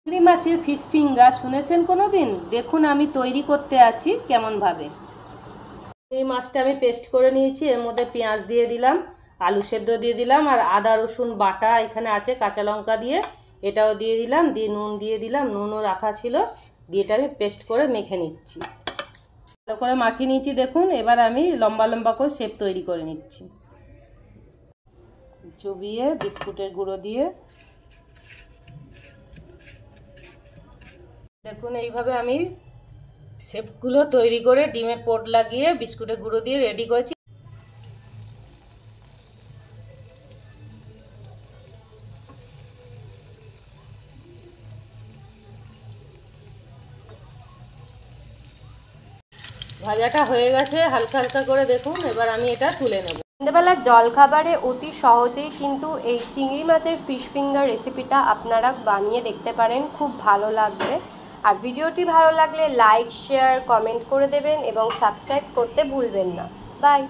চিংড়ি মাছের fish finger শুনেছেন কোনো দিন? দেখুন আমি তৈরি করতে আছি কেমনভাবে। এই মাছটা আমি পেস্ট করে নিয়েছি, এর মধ্যে পেঁয়াজ দিয়ে দিলাম, আলু সেদ্ধ দিয়ে দিলাম, আর আদা রসুন বাটা এখানে আছে, কাঁচা লঙ্কা দিয়ে এটাও দিয়ে দিলাম, দিয়ে নুন দিয়ে দিলাম, নুনও রাখা ছিল, দিয়ে এটা আমি পেস্ট করে মেখে নিচ্ছি। ভালো করে মাখিয়ে নিয়েছি দেখুন। এবার আমি লম্বা লম্বা করে শেপ তৈরি করে নিচ্ছি, চুবিয়ে বিস্কুটের গুঁড়ো দিয়ে। দেখুন এইভাবে আমি শেপগুলো তৈরি করে ডিমের পোট লাগিয়ে বিস্কুটের গুঁড়ো দিয়ে রেডি করেছি। ভাজাটা হয়ে গেছে হালকা হালকা করে, দেখুন এবার আমি এটা তুলে নেব। সন্ধ্যেবেলার জলখাবারে অতি সহজেই কিন্তু এই চিংড়ি মাছের ফিশ ফিঙ্গার রেসিপিটা আপনারা বানিয়ে দেখতে পারেন, খুব ভালো লাগবে। আর ভিডিওটি ভালো লাগলে লাইক শেয়ার কমেন্ট করে দেবেন এবং সাবস্ক্রাইব করতে ভুলবেন না। বাই।